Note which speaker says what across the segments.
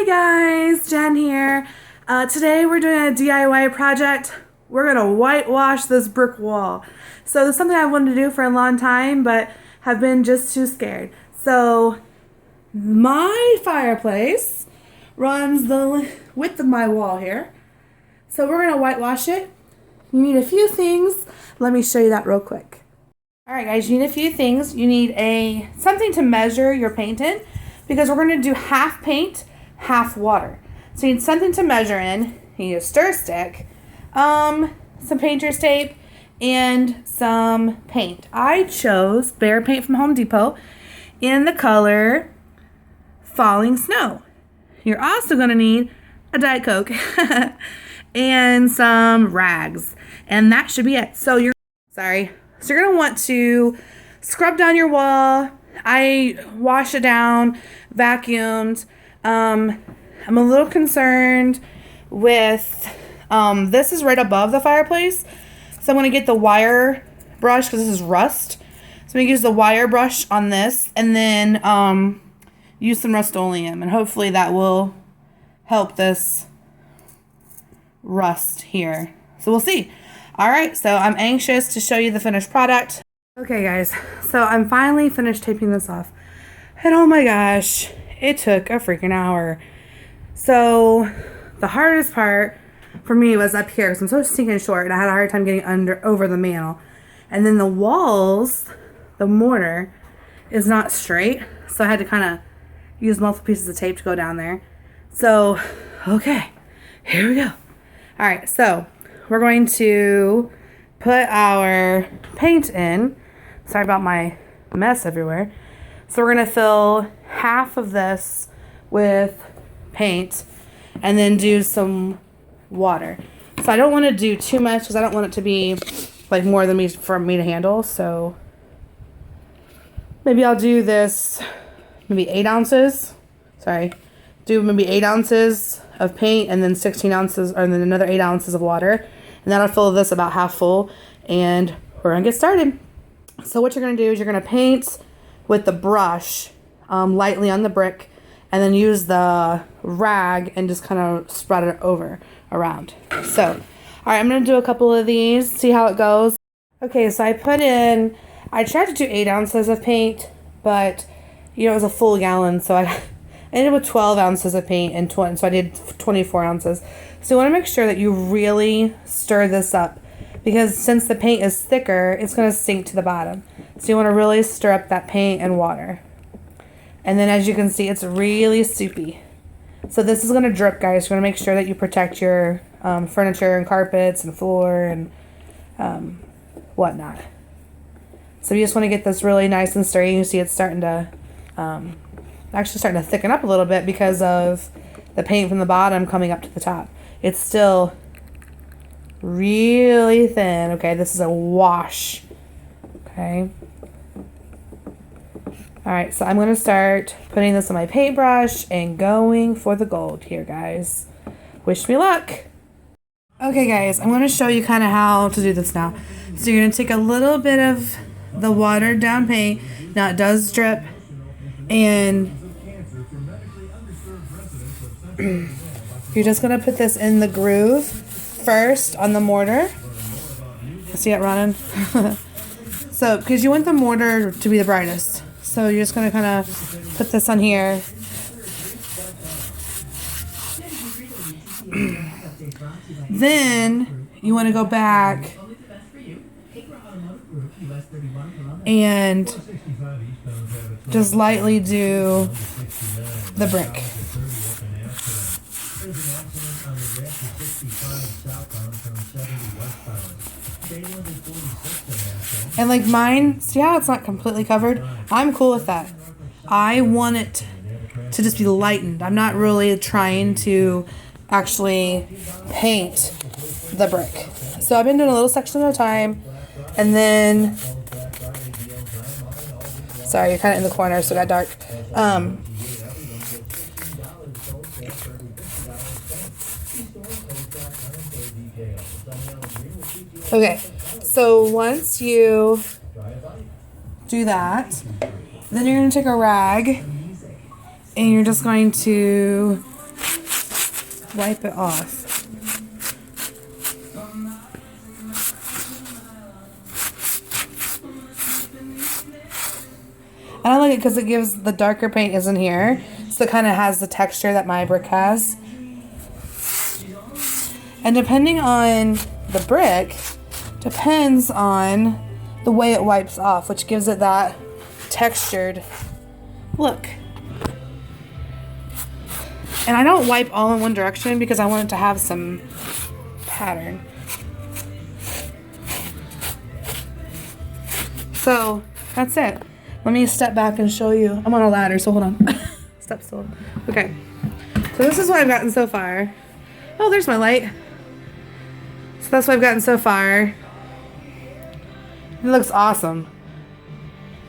Speaker 1: Hey guys, Jen here. Today we're doing a DIY project. We're gonna whitewash this brick wall. So this is something I wanted to do for a long time, but have been just too scared. So my fireplace runs the width of my wall here. So we're gonna whitewash it. You need a few things. Let me show you that real quick. All right, guys, you need a few things. You need something to measure your paint in, because we're going to do half paint, half water. So you need something to measure in. You need a stir stick, some painter's tape, and some paint. I chose Bear Paint from Home Depot in the color Falling Snow. You're also going to need a Diet Coke and some rags, and that should be it. So you're going to want to scrub down your wall. I washed it down, vacuumed. I'm a little concerned with, this is right above the fireplace. So I'm going to get the wire brush because this is rust. So I'm going to use the wire brush on this and then use some Rust-Oleum. And hopefully that will help this rust here. So we'll see. All right, so I'm anxious to show you the finished product. Okay, guys, so I'm finally finished taping this off. And oh my gosh, it took a freaking hour. So the hardest part for me was up here because I'm so stinking short and I had a hard time getting over the mantle. And then the walls, the mortar is not straight. So I had to kind of use multiple pieces of tape to go down there. So, okay, here we go. All right, so we're going to put our paint in. Sorry about my mess everywhere. So we're going to fill half of this with paint and then do some water. So I don't want to do too much because I don't want it to be like more than for me to handle. So maybe I'll do this, maybe 8 ounces. Do maybe 8 ounces of paint and then 16 ounces, or then another 8 ounces of water. And that'll fill this about half full. And we're going to get started. So what you're going to do is you're going to paint with the brush lightly on the brick and then use the rag and just kind of spread it around. So, all right, I'm going to do a couple of these, see how it goes. Okay, so I tried to do 8 ounces of paint, but, you know, it was a full gallon, so I ended with 12 ounces of paint and so I did 24 ounces. So you want to make sure that you really stir this up, because since the paint is thicker, it's going to sink to the bottom. So you want to really stir up that paint and water. And then as you can see, it's really soupy. So this is going to drip, guys. You want to make sure that you protect your furniture and carpets and floor and whatnot. So you just want to get this really nice and sturdy. You see it's starting to, actually starting to thicken up a little bit because of the paint from the bottom coming up to the top. It's still really thin. Okay, this is a wash. Okay. All right, so I'm going to start putting this on my paintbrush and going for the gold here, guys. Wish me luck. Okay, guys, I'm going to show you kind of how to do this now. So you're going to take a little bit of the watered down paint. Now it does drip. And you're just going to put this in the groove first on the mortar. See it running? So, because you want the mortar to be the brightest. So you're just going to kind of put this on here. Then you want to go back and just lightly do the brick. And like mine, see how it's not completely covered? I'm cool with that. I want it to just be lightened. I'm not really trying to actually paint the brick. So I've been doing a little section at a time. And then, sorry, you're kind of in the corner, so it got dark. Okay, so once you do that, then you're going to take a rag and you're just going to wipe it off. And I like it because it gives the darker paint isn't here, so it kind of has the texture that my brick has. And depending on the brick, depends on the way it wipes off, which gives it that textured look. And I don't wipe all in one direction because I want it to have some pattern. So that's it. Let me step back and show you. I'm on a ladder, so hold on. Step still. Okay. So this is what I've gotten so far. Oh, there's my light. So that's what I've gotten so far. It looks awesome.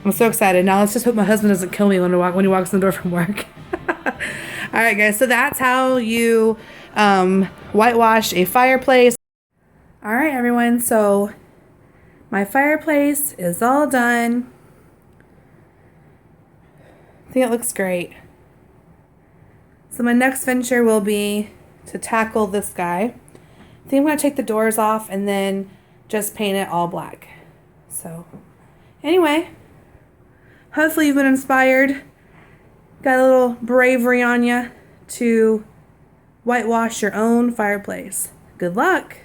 Speaker 1: I'm so excited. Now let's just hope my husband doesn't kill me when he walks in the door from work. All right, guys. So that's how you whitewash a fireplace. All right, everyone. So my fireplace is all done. I think it looks great. So my next venture will be to tackle this guy. I think I'm going to take the doors off and then just paint it all black. So anyway, hopefully you've been inspired. Got a little bravery on you to whitewash your own fireplace. Good luck.